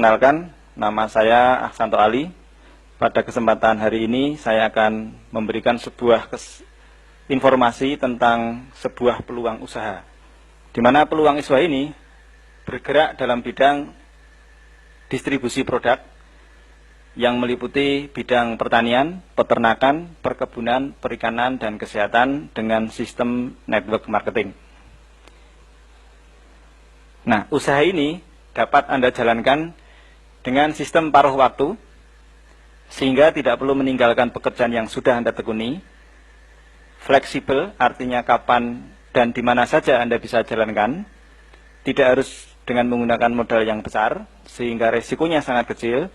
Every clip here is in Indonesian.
Perkenalkan, nama saya Ahsanto Ali. Pada kesempatan hari ini saya akan memberikan sebuah informasi tentang sebuah peluang usaha, di mana peluang usaha ini bergerak dalam bidang distribusi produk yang meliputi bidang pertanian, peternakan, perkebunan, perikanan, dan kesehatan dengan sistem network marketing. Nah, usaha ini dapat Anda jalankan dengan sistem paruh waktu, sehingga tidak perlu meninggalkan pekerjaan yang sudah Anda tekuni. Fleksibel, artinya kapan dan di mana saja Anda bisa jalankan. Tidak harus dengan menggunakan modal yang besar, sehingga resikonya sangat kecil,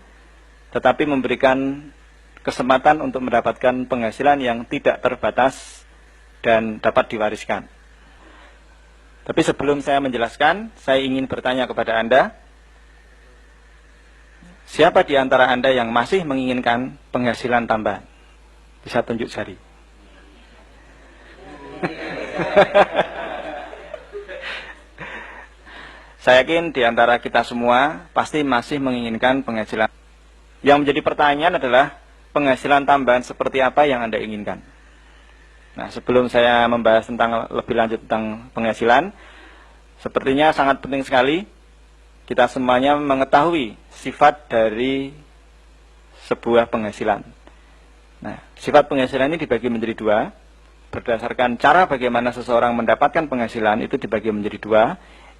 tetapi memberikan kesempatan untuk mendapatkan penghasilan yang tidak terbatas dan dapat diwariskan. Tapi sebelum saya menjelaskan, saya ingin bertanya kepada Anda, siapa di antara Anda yang masih menginginkan penghasilan tambahan? Bisa tunjuk jari. Saya yakin di antara kita semua pasti masih menginginkan penghasilan. Yang menjadi pertanyaan adalah penghasilan tambahan seperti apa yang Anda inginkan. Nah, sebelum saya membahas tentang lebih lanjut tentang penghasilan, sepertinya sangat penting sekali kita semuanya mengetahui sifat dari sebuah penghasilan. Nah, sifat penghasilan ini dibagi menjadi dua. Berdasarkan cara bagaimana seseorang mendapatkan penghasilan itu dibagi menjadi dua,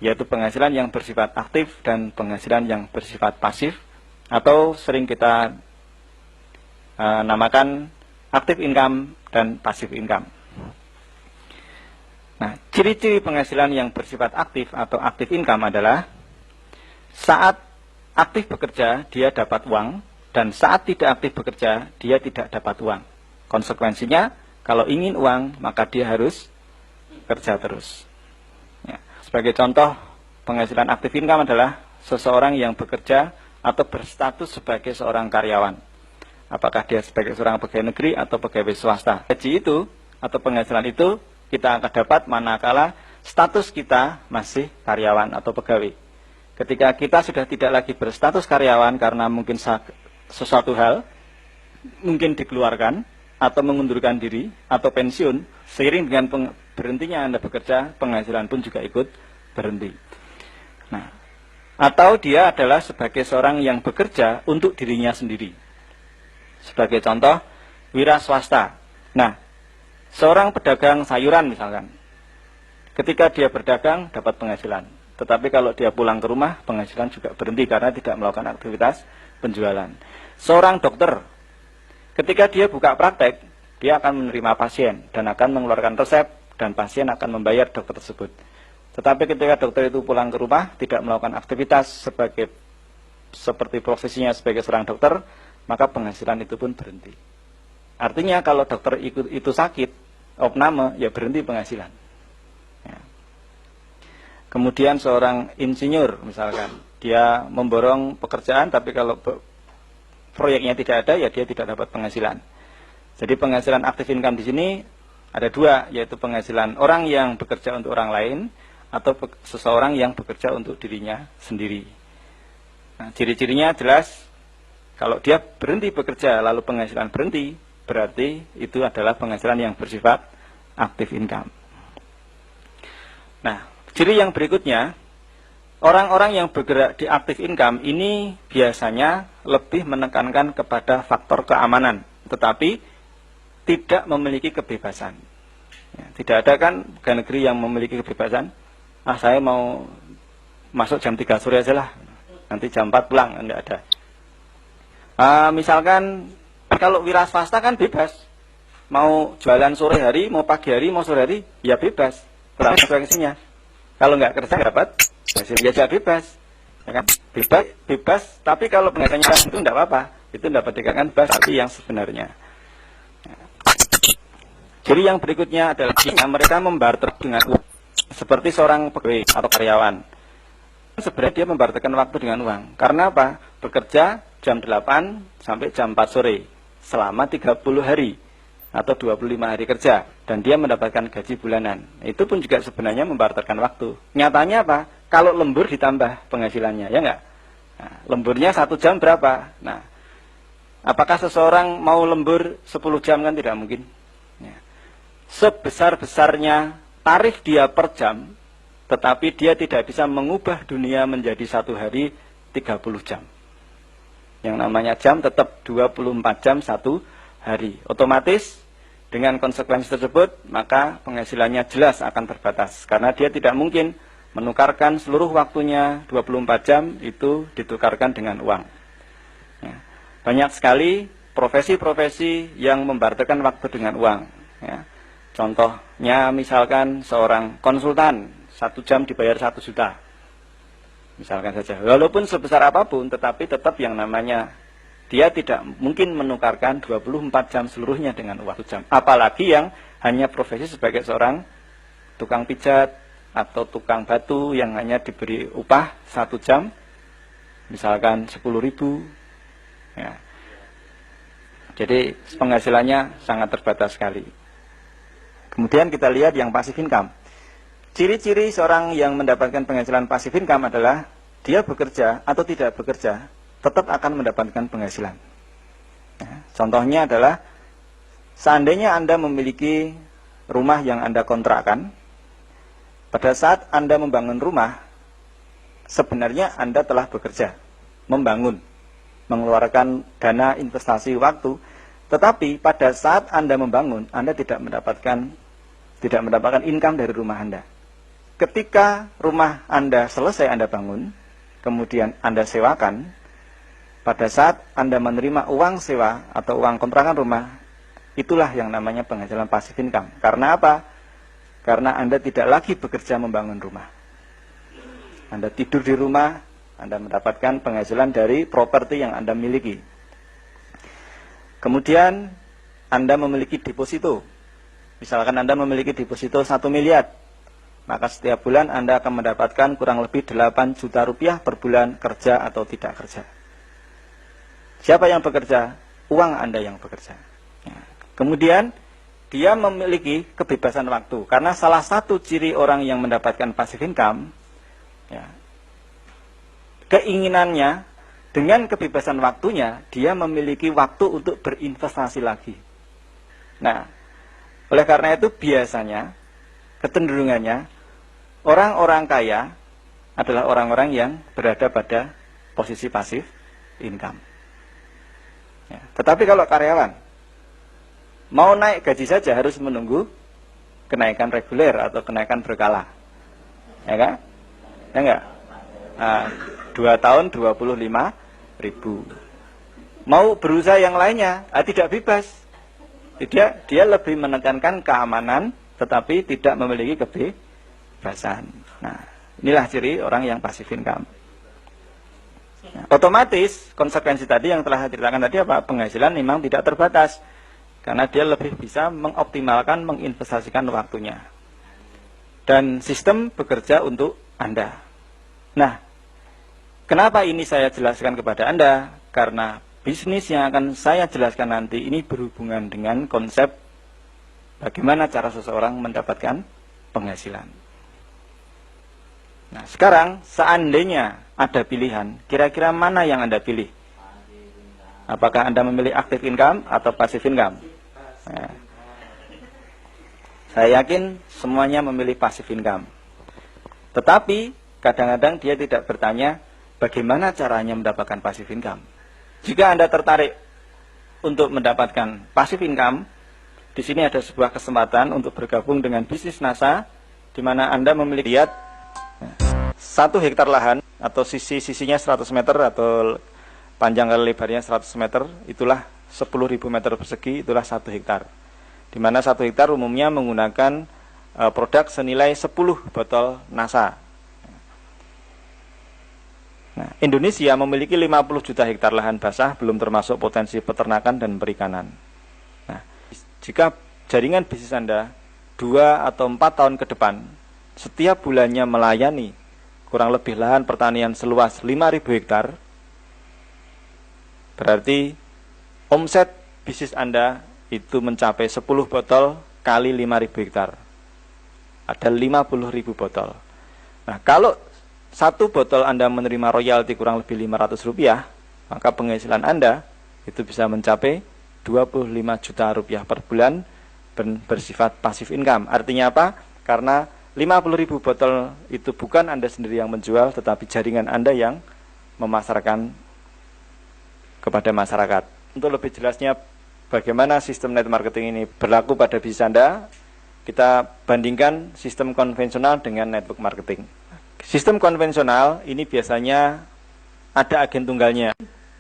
yaitu penghasilan yang bersifat aktif dan penghasilan yang bersifat pasif, atau sering kita namakan active income dan passive income. Nah, ciri-ciri penghasilan yang bersifat aktif atau active income adalah saat aktif bekerja, dia dapat uang, dan saat tidak aktif bekerja, dia tidak dapat uang. Konsekuensinya, kalau ingin uang, maka dia harus kerja terus. Ya. Sebagai contoh, penghasilan active income adalah seseorang yang bekerja atau berstatus sebagai seorang karyawan. Apakah dia sebagai seorang pegawai negeri atau pegawai swasta. Gaji itu atau penghasilan itu kita akan dapat manakala status kita masih karyawan atau pegawai. Ketika kita sudah tidak lagi berstatus karyawan karena mungkin sesuatu hal, mungkin dikeluarkan atau mengundurkan diri atau pensiun, seiring dengan berhentinya Anda bekerja, penghasilan pun juga ikut berhenti. Nah, atau dia adalah sebagai seorang yang bekerja untuk dirinya sendiri. Sebagai contoh, wira swasta. Nah, seorang pedagang sayuran misalkan, ketika dia berdagang dapat penghasilan. Tetapi kalau dia pulang ke rumah, penghasilan juga berhenti karena tidak melakukan aktivitas penjualan. Seorang dokter, ketika dia buka praktek, dia akan menerima pasien dan akan mengeluarkan resep, dan pasien akan membayar dokter tersebut. Tetapi ketika dokter itu pulang ke rumah, tidak melakukan aktivitas seperti profesinya sebagai seorang dokter, maka penghasilan itu pun berhenti. Artinya kalau dokter itu sakit, opname, ya berhenti penghasilan. Ya. Kemudian seorang insinyur misalkan, dia memborong pekerjaan, tapi kalau proyeknya tidak ada, ya dia tidak dapat penghasilan. Jadi penghasilan aktif income di sini ada dua, yaitu penghasilan orang yang bekerja untuk orang lain, atau seseorang yang bekerja untuk dirinya sendiri. Nah, ciri-cirinya jelas. Kalau dia berhenti bekerja lalu penghasilan berhenti, berarti itu adalah penghasilan yang bersifat active income. Nah, ciri yang berikutnya, orang-orang yang bergerak di active income ini biasanya lebih menekankan kepada faktor keamanan, tetapi tidak memiliki kebebasan. Ya, tidak ada kan pegawai negeri yang memiliki kebebasan. Saya mau masuk jam 3 sore aja lah, nanti jam 4 pulang, tidak ada. Misalkan kalau wira swasta kan bebas, mau jualan sore hari, mau pagi hari, mau sore hari, ya bebas. Frekuensinya. Kalau nggak kerja dapat hasil ya bebas, ya kan? Bebas. Tapi kalau penghasilannya itu tidak apa-apa, itu dapat dikatakan bebas tapi yang sebenarnya. Jadi yang berikutnya adalah mereka membarter dengan uang, seperti seorang pegawai atau karyawan. Sebenarnya dia membarterkan waktu dengan uang. Karena apa? Bekerja jam 8 sampai jam 4 sore selama 30 hari atau 25 hari kerja, dan dia mendapatkan gaji bulanan. Itu pun juga sebenarnya membarterkan waktu. Nyatanya apa? Kalau lembur ditambah penghasilannya, ya enggak? Nah, lemburnya 1 jam berapa? Nah, apakah seseorang mau lembur 10 jam? Kan tidak mungkin. Ya. Sebesar-besarnya tarif dia per jam, tetapi dia tidak bisa mengubah dunia menjadi 1 hari 30 jam. Yang namanya jam tetap 24 jam 1 hari. Otomatis dengan konsekuensi tersebut, maka penghasilannya jelas akan terbatas. Karena dia tidak mungkin menukarkan seluruh waktunya 24 jam itu ditukarkan dengan uang. Ya. Banyak sekali profesi-profesi yang membarterkan waktu dengan uang. Ya. Contohnya misalkan seorang konsultan, 1 jam dibayar 1 juta. Misalkan saja. Walaupun sebesar apapun, tetapi tetap yang namanya dia tidak mungkin menukarkan 24 jam seluruhnya dengan uang 1 jam. Apalagi yang hanya profesi sebagai seorang tukang pijat atau tukang batu yang hanya diberi upah 1 jam, misalkan 10.000. Ya. Jadi penghasilannya sangat terbatas sekali. Kemudian kita lihat yang passive income. Ciri-ciri seorang yang mendapatkan penghasilan passive income adalah dia bekerja atau tidak bekerja tetap akan mendapatkan penghasilan. Ya, contohnya adalah seandainya Anda memiliki rumah yang Anda kontrakkan, pada saat Anda membangun rumah, sebenarnya Anda telah bekerja, membangun, mengeluarkan dana investasi waktu, tetapi pada saat Anda membangun, Anda tidak mendapatkan income dari rumah Anda. Ketika rumah Anda selesai Anda bangun, kemudian Anda sewakan, pada saat Anda menerima uang sewa atau uang kontrakan rumah, itulah yang namanya penghasilan passive income. Karena apa? Karena Anda tidak lagi bekerja membangun rumah. Anda tidur di rumah, Anda mendapatkan penghasilan dari properti yang Anda miliki. Kemudian Anda memiliki deposito. Misalkan Anda memiliki deposito 1 miliar, maka setiap bulan Anda akan mendapatkan kurang lebih 8 juta rupiah per bulan, kerja atau tidak kerja. Siapa yang bekerja? Uang Anda yang bekerja. Ya. Kemudian dia memiliki kebebasan waktu. Karena salah satu ciri orang yang mendapatkan passive income, ya, keinginannya dengan kebebasan waktunya, dia memiliki waktu untuk berinvestasi lagi. Nah, oleh karena itu biasanya kecenderungannya orang-orang kaya adalah orang-orang yang berada pada posisi passive income. Ya. Tetapi kalau karyawan mau naik gaji saja harus menunggu kenaikan reguler atau kenaikan berkala, ya kan? Ya enggak? 2 tahun 25.000. Mau berusaha yang lainnya, tidak bebas. Dia lebih menekankan keamanan, tetapi tidak memiliki kebebasan. Nah, inilah ciri orang yang passive income. Nah, otomatis konsekuensi tadi yang telah saya ceritakan tadi apa? Penghasilan memang tidak terbatas, karena dia lebih bisa mengoptimalkan, menginvestasikan waktunya. Dan sistem bekerja untuk Anda. Nah, kenapa ini saya jelaskan kepada Anda? Karena bisnis yang akan saya jelaskan nanti ini berhubungan dengan konsep bagaimana cara seseorang mendapatkan penghasilan. Nah, sekarang seandainya ada pilihan, kira-kira mana yang Anda pilih? Apakah Anda memilih active income atau passive income? Nah, saya yakin semuanya memilih passive income. Tetapi kadang-kadang dia tidak bertanya bagaimana caranya mendapatkan passive income. Jika Anda tertarik untuk mendapatkan passive income, di sini ada sebuah kesempatan untuk bergabung dengan bisnis NASA, di mana Anda memiliki 1 hektar lahan atau sisinya 100 meter atau panjang kali lebarnya 100 meter, itulah 10.000 meter persegi, itulah 1 hektar. Di mana 1 hektar umumnya menggunakan produk senilai 10 botol NASA. Nah, Indonesia memiliki 50 juta hektar lahan basah, belum termasuk potensi peternakan dan perikanan. Nah, jika jaringan bisnis Anda 2 atau 4 tahun ke depan, setiap bulannya melayani kurang lebih lahan pertanian seluas 5.000 hektar, berarti omset bisnis Anda itu mencapai 10 botol kali 5.000 hektar. Ada 50.000 botol. Nah, kalau satu botol Anda menerima royalti kurang lebih Rp500, maka penghasilan Anda itu bisa mencapai Rp25 juta per bulan bersifat passive income. Artinya apa? Karena 50.000 botol itu bukan Anda sendiri yang menjual, tetapi jaringan Anda yang memasarkan kepada masyarakat. Untuk lebih jelasnya bagaimana sistem net marketing ini berlaku pada bisnis Anda, kita bandingkan sistem konvensional dengan network marketing. Sistem konvensional ini biasanya ada agen tunggalnya.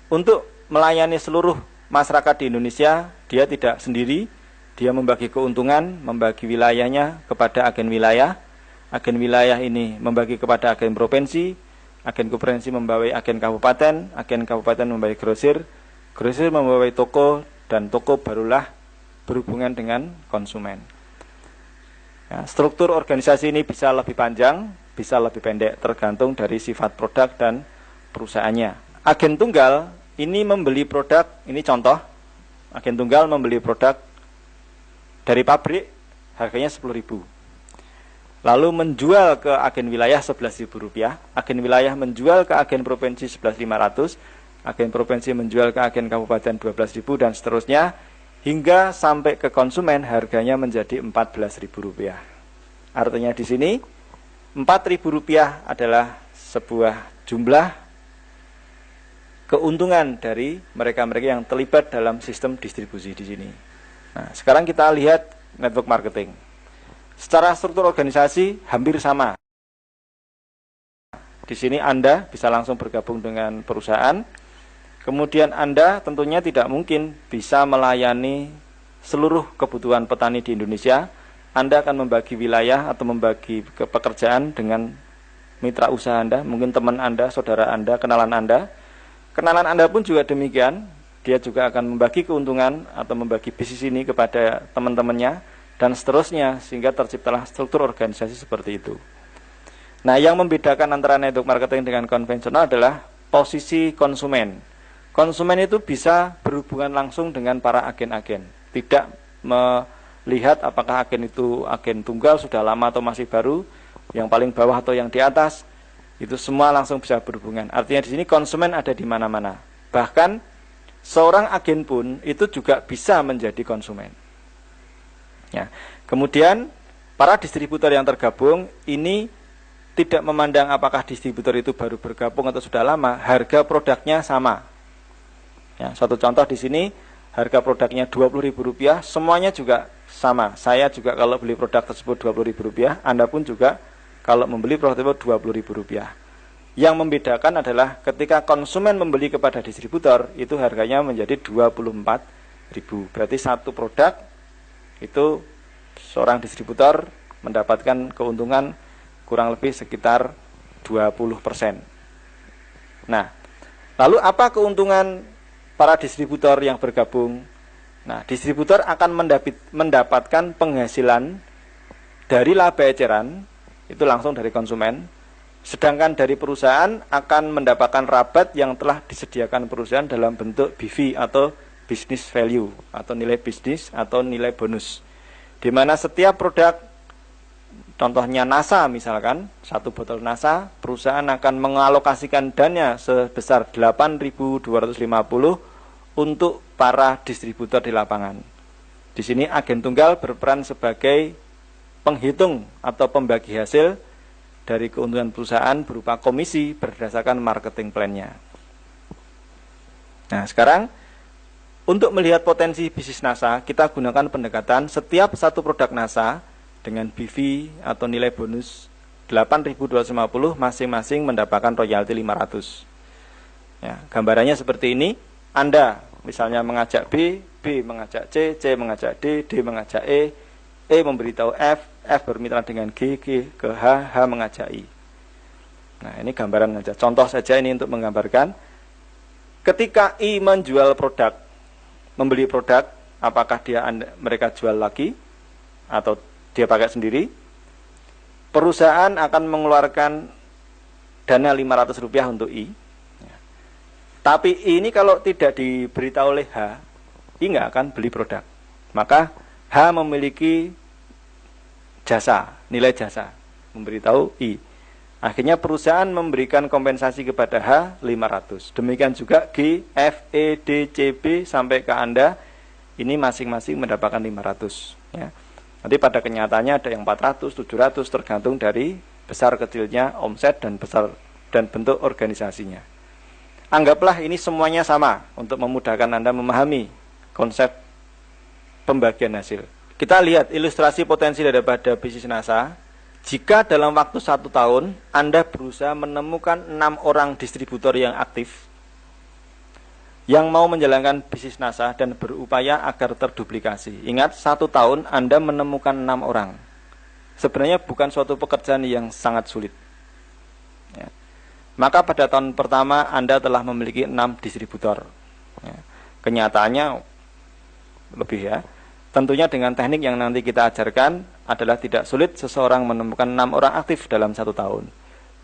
Untuk melayani seluruh masyarakat di Indonesia, dia tidak sendiri, dia membagi keuntungan, membagi wilayahnya kepada agen wilayah. Agen wilayah ini membagi kepada agen provinsi, agen provinsi membawai agen kabupaten membawai grosir, grosir membawai toko, dan toko barulah berhubungan dengan konsumen. Ya, struktur organisasi ini bisa lebih panjang, bisa lebih pendek, tergantung dari sifat produk dan perusahaannya. Agen tunggal ini membeli produk, ini contoh, agen tunggal membeli produk dari pabrik, harganya Rp10.000. Lalu menjual ke agen wilayah Rp11.000, agen wilayah menjual ke agen provinsi Rp11.500, agen provinsi menjual ke agen kabupaten Rp12.000, dan seterusnya, hingga sampai ke konsumen harganya menjadi Rp14.000. Artinya di sini Rp4.000 adalah sebuah jumlah keuntungan dari mereka-mereka yang terlibat dalam sistem distribusi di sini. Nah, sekarang kita lihat network marketing. Secara struktur organisasi hampir sama. Di sini Anda bisa langsung bergabung dengan perusahaan. Kemudian Anda tentunya tidak mungkin bisa melayani seluruh kebutuhan petani di Indonesia. Anda akan membagi wilayah atau membagi pekerjaan dengan mitra usaha Anda, mungkin teman Anda, saudara Anda, kenalan Anda. Kenalan Anda pun juga demikian, dia juga akan membagi keuntungan atau membagi bisnis ini kepada teman-temannya, dan seterusnya, sehingga terciptalah struktur organisasi seperti itu. Nah, yang membedakan antara network marketing dengan konvensional adalah posisi konsumen. Konsumen itu bisa berhubungan langsung dengan para agen-agen, tidak melihat apakah agen itu agen tunggal, sudah lama atau masih baru, yang paling bawah atau yang di atas, itu semua langsung bisa berhubungan. Artinya di sini konsumen ada di mana-mana. Bahkan seorang agen pun itu juga bisa menjadi konsumen. Ya. Kemudian para distributor yang tergabung ini tidak memandang apakah distributor itu baru bergabung atau sudah lama, harga produknya sama. Ya, satu contoh di sini, harga produknya Rp20.000, semuanya juga sama. Saya juga kalau beli produk tersebut Rp20.000, Anda pun juga kalau membeli produk tersebut Rp20.000. Yang membedakan adalah ketika konsumen membeli kepada distributor, itu harganya menjadi Rp24.000. Berarti satu produk itu seorang distributor mendapatkan keuntungan kurang lebih sekitar 20%. Nah, lalu apa keuntungan para distributor yang bergabung? Nah, distributor akan mendapatkan penghasilan dari laba eceran, itu langsung dari konsumen. Sedangkan dari perusahaan akan mendapatkan rabat yang telah disediakan perusahaan dalam bentuk BV atau business value, atau nilai bisnis atau nilai bonus. Di mana setiap produk, contohnya NASA misalkan, satu botol NASA, perusahaan akan mengalokasikan dana sebesar 8.250 untuk para distributor di lapangan. Di sini agen tunggal berperan sebagai penghitung atau pembagi hasil dari keuntungan perusahaan berupa komisi berdasarkan marketing plan-nya. Nah, sekarang untuk melihat potensi bisnis NASA, kita gunakan pendekatan setiap satu produk NASA dengan BV atau nilai bonus 8.250 masing-masing mendapatkan royalti 500. Ya, gambarannya seperti ini. Anda misalnya mengajak B, B mengajak C, C mengajak D, D mengajak E memberitahu F, F bermitra dengan G, G ke H, H mengajak I. Nah, ini gambaran saja, contoh saja ini untuk menggambarkan. Ketika I menjual produk, membeli produk, apakah mereka jual lagi atau dia pakai sendiri? Perusahaan akan mengeluarkan dana Rp500 untuk I. Tapi ini kalau tidak diberitahu oleh H, I nggak akan beli produk. Maka H memiliki jasa, nilai jasa, memberitahu I. Akhirnya perusahaan memberikan kompensasi kepada H 500. Demikian juga G, F, E, D, C, B sampai ke Anda, ini masing-masing mendapatkan 500. Ya. Nanti pada kenyataannya ada yang 400, 700 tergantung dari besar kecilnya omset dan besar dan bentuk organisasinya. Anggaplah ini semuanya sama untuk memudahkan Anda memahami konsep pembagian hasil. Kita lihat ilustrasi potensi daripada bisnis NASA. Jika dalam waktu 1 tahun Anda berusaha menemukan 6 orang distributor yang aktif yang mau menjalankan bisnis NASA dan berupaya agar terduplikasi. Ingat, 1 tahun Anda menemukan 6 orang. Sebenarnya bukan suatu pekerjaan yang sangat sulit. Ya. Maka pada tahun pertama Anda telah memiliki 6 distributor. Ya. Kenyataannya lebih ya. Tentunya dengan teknik yang nanti kita ajarkan adalah tidak sulit seseorang menemukan 6 orang aktif dalam 1 tahun.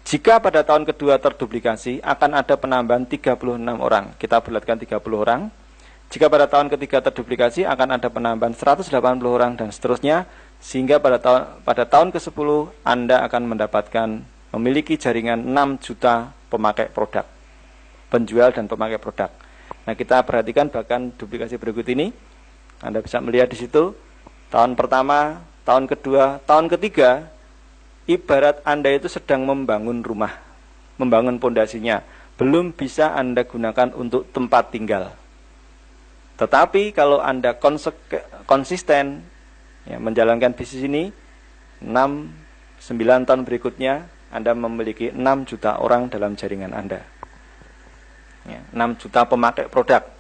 Jika pada tahun kedua terduplikasi, akan ada penambahan 36 orang. Kita bulatkan 30 orang. Jika pada tahun ketiga terduplikasi, akan ada penambahan 180 orang dan seterusnya. Sehingga pada tahun ke-10, Anda akan mendapatkan memiliki jaringan 6 juta pemakai produk. Penjual dan pemakai produk. Nah, kita perhatikan bahkan duplikasi berikut ini. Anda bisa melihat di situ, tahun pertama, tahun kedua, tahun ketiga, ibarat Anda itu sedang membangun rumah, membangun pondasinya, belum bisa Anda gunakan untuk tempat tinggal. Tetapi kalau Anda konsisten ya, menjalankan bisnis ini, 6-9 tahun berikutnya, Anda memiliki 6 juta orang dalam jaringan Anda. Ya, 6 juta pemakai produk.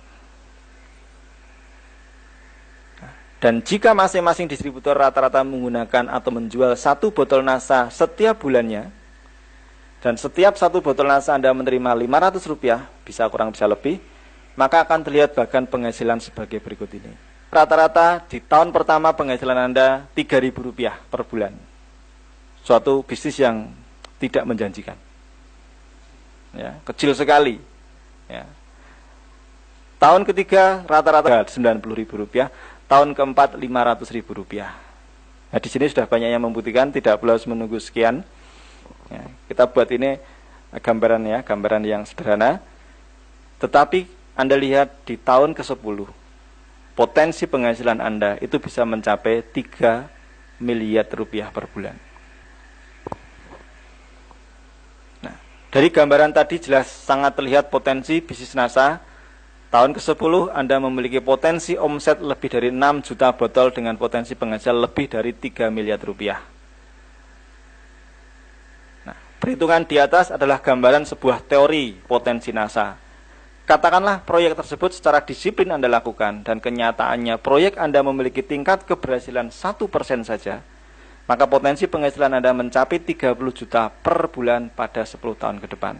Dan jika masing-masing distributor rata-rata menggunakan atau menjual 1 botol NASA setiap bulannya, dan setiap 1 botol NASA Anda menerima Rp500, bisa kurang bisa lebih, maka akan terlihat bahkan penghasilan sebagai berikut ini. Rata-rata di tahun pertama penghasilan Anda Rp3.000 per bulan. Suatu bisnis yang tidak menjanjikan. Ya, kecil sekali. Ya. Tahun ketiga rata-rata Rp90.000. Tahun keempat Rp500.000. Nah, di sini sudah banyak yang membuktikan tidak perlu harus menunggu sekian. Ya, kita buat ini gambaran ya, gambaran yang sederhana. Tetapi Anda lihat di tahun ke-10, potensi penghasilan Anda itu bisa mencapai Rp3 miliar per bulan. Nah, dari gambaran tadi jelas sangat terlihat potensi bisnis NASA. Tahun ke-10 Anda memiliki potensi omset lebih dari 6 juta botol dengan potensi penghasilan lebih dari Rp3 miliar. Nah, perhitungan di atas adalah gambaran sebuah teori potensi NASA. Katakanlah proyek tersebut secara disiplin Anda lakukan dan kenyataannya proyek Anda memiliki tingkat keberhasilan 1% saja, maka potensi penghasilan Anda mencapai 30 juta per bulan pada 10 tahun ke depan.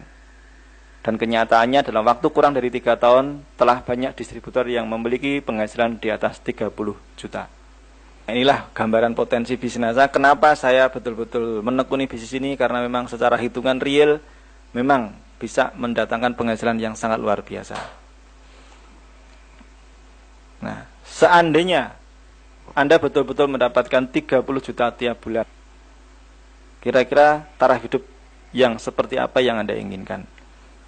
Dan kenyataannya dalam waktu kurang dari 3 tahun telah banyak distributor yang memiliki penghasilan di atas 30 juta. Nah, inilah gambaran potensi bisnis NASA. Kenapa saya betul-betul menekuni bisnis ini? Karena memang secara hitungan real memang bisa mendatangkan penghasilan yang sangat luar biasa. Nah, seandainya Anda betul-betul mendapatkan 30 juta tiap bulan, kira-kira taraf hidup yang seperti apa yang Anda inginkan?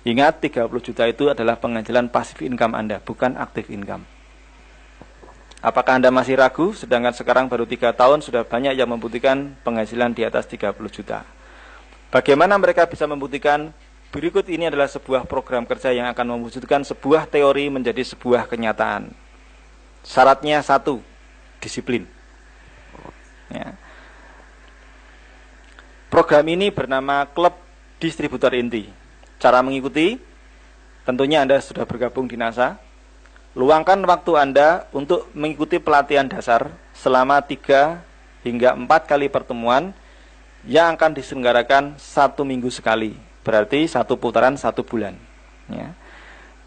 Ingat, 30 juta itu adalah penghasilan pasif income Anda, bukan aktif income. Apakah Anda masih ragu? Sedangkan sekarang baru 3 tahun sudah banyak yang membuktikan penghasilan di atas 30 juta. Bagaimana mereka bisa membuktikan? Berikut ini adalah sebuah program kerja yang akan mewujudkan sebuah teori menjadi sebuah kenyataan. Syaratnya 1, disiplin. Ya. Program ini bernama Klub Distributor Inti. Cara mengikuti, tentunya Anda sudah bergabung di NASA. Luangkan waktu Anda untuk mengikuti pelatihan dasar selama 3 hingga 4 kali pertemuan yang akan diselenggarakan 1 minggu sekali. Berarti 1 putaran 1 bulan. Ya.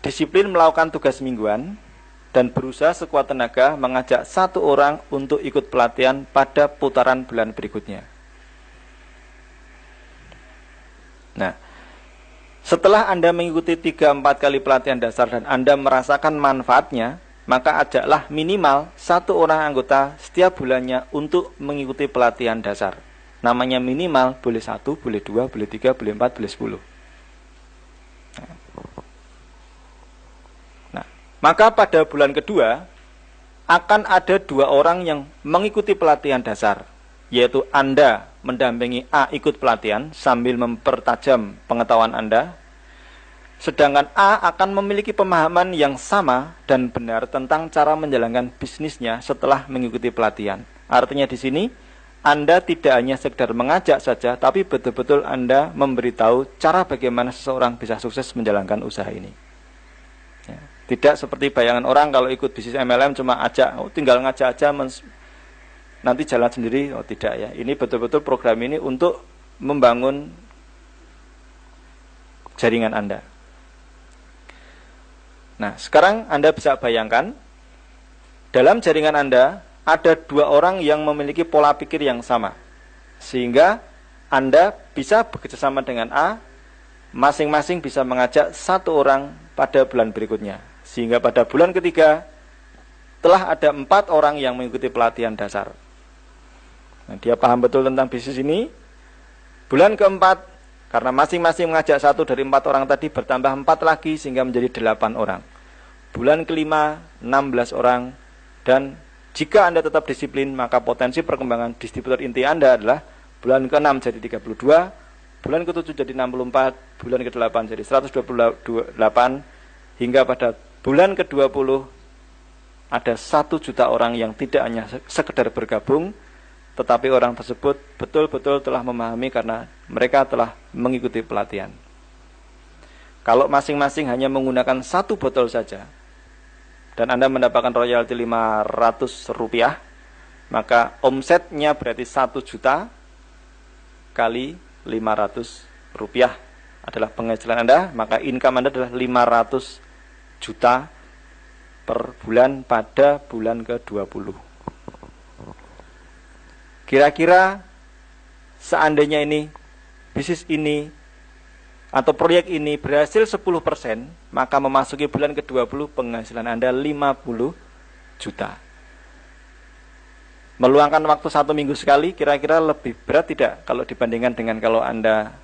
Disiplin melakukan tugas mingguan dan berusaha sekuat tenaga mengajak 1 orang untuk ikut pelatihan pada putaran bulan berikutnya. Nah, setelah Anda mengikuti 3-4 kali pelatihan dasar dan Anda merasakan manfaatnya, maka ajaklah minimal 1 orang anggota setiap bulannya untuk mengikuti pelatihan dasar. Namanya minimal, boleh 1, boleh 2, boleh 3, boleh 4, boleh 10. Nah, maka pada bulan kedua akan ada 2 orang yang mengikuti pelatihan dasar, yaitu Anda mendampingi A ikut pelatihan sambil mempertajam pengetahuan Anda, sedangkan A akan memiliki pemahaman yang sama dan benar tentang cara menjalankan bisnisnya setelah mengikuti pelatihan. Artinya di sini Anda tidak hanya sekedar mengajak saja, tapi betul-betul Anda memberitahu cara bagaimana seseorang bisa sukses menjalankan usaha ini. Ya. Tidak seperti bayangan orang kalau ikut bisnis MLM cuma ajak, tinggal ngajak aja, nanti jalan sendiri. Oh tidak ya, ini betul-betul program ini untuk membangun jaringan Anda. Nah, sekarang Anda bisa bayangkan, dalam jaringan Anda ada 2 orang yang memiliki pola pikir yang sama, sehingga Anda bisa bekerjasama dengan A, masing-masing bisa mengajak 1 orang pada bulan berikutnya, sehingga pada bulan ketiga telah ada 4 orang yang mengikuti pelatihan dasar. Nah, dia paham betul tentang bisnis ini. Bulan keempat, karena masing-masing mengajak 1 dari 4 orang tadi, bertambah 4 lagi sehingga menjadi 8 orang. Bulan kelima 16 orang, dan jika Anda tetap disiplin, maka potensi perkembangan distributor inti Anda adalah bulan ke-6 jadi 32, bulan ke-7 jadi 64, bulan ke-8 jadi 128, hingga pada bulan ke-20 ada 1 juta orang yang tidak hanya sekedar bergabung, tetapi orang tersebut betul-betul telah memahami karena mereka telah mengikuti pelatihan. Kalau masing-masing hanya menggunakan 1 botol saja, dan Anda mendapatkan royalti Rp500, maka omsetnya berarti 1 juta kali Rp500 adalah penghasilan Anda, maka income Anda adalah 500 juta per bulan pada bulan ke-20. Kira-kira seandainya ini, bisnis ini, atau proyek ini berhasil 10%, maka memasuki bulan ke-20 penghasilan Anda 50 juta. Meluangkan waktu 1 minggu sekali, kira-kira lebih berat tidak kalau dibandingkan dengan kalau Anda,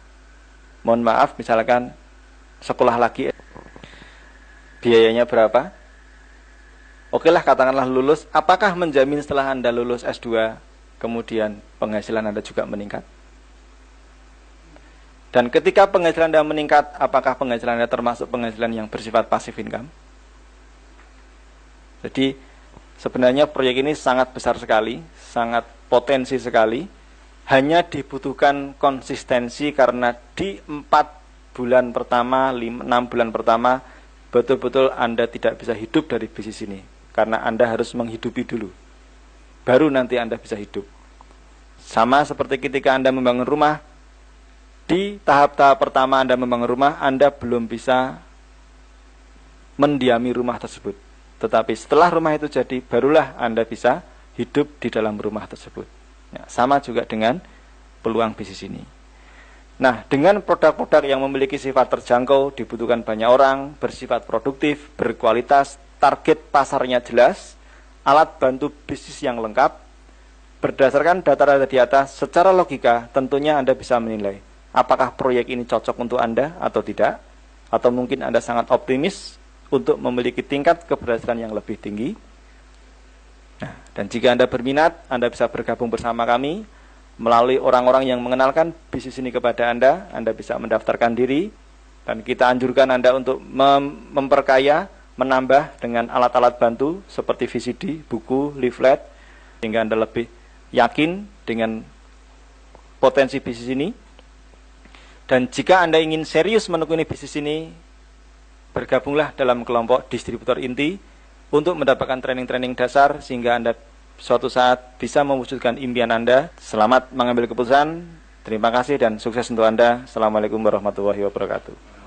mohon maaf, misalkan sekolah lagi, biayanya berapa? Oke lah, katakanlah lulus. Apakah menjamin setelah Anda lulus S2, kemudian penghasilan Anda juga meningkat? Dan ketika penghasilan Anda meningkat, apakah penghasilan Anda termasuk penghasilan yang bersifat passive income? Jadi sebenarnya proyek ini sangat besar sekali, sangat potensi sekali. Hanya dibutuhkan konsistensi, karena di 4 bulan pertama, 6 bulan pertama, betul-betul Anda tidak bisa hidup dari bisnis ini. Karena Anda harus menghidupi dulu, baru nanti Anda bisa hidup. Sama seperti ketika Anda membangun rumah, di tahap-tahap pertama Anda membangun rumah, Anda belum bisa mendiami rumah tersebut. Tetapi setelah rumah itu jadi, barulah Anda bisa hidup di dalam rumah tersebut. Ya, sama juga dengan peluang bisnis ini. Nah, dengan produk-produk yang memiliki sifat terjangkau, dibutuhkan banyak orang, bersifat produktif, berkualitas, target pasarnya jelas, alat bantu bisnis yang lengkap, berdasarkan data-data di atas, secara logika tentunya Anda bisa menilai apakah proyek ini cocok untuk Anda atau tidak, atau mungkin Anda sangat optimis untuk memiliki tingkat keberhasilan yang lebih tinggi. Nah, dan jika Anda berminat, Anda bisa bergabung bersama kami melalui orang-orang yang mengenalkan bisnis ini kepada Anda bisa mendaftarkan diri, dan kita anjurkan Anda untuk memperkaya, menambah dengan alat-alat bantu seperti VCD, buku, leaflet, sehingga Anda lebih yakin dengan potensi bisnis ini. Dan jika Anda ingin serius menekuni bisnis ini, bergabunglah dalam kelompok distributor inti untuk mendapatkan training-training dasar, sehingga Anda suatu saat bisa mewujudkan impian Anda. Selamat mengambil keputusan. Terima kasih dan sukses untuk Anda. Assalamualaikum warahmatullahi wabarakatuh.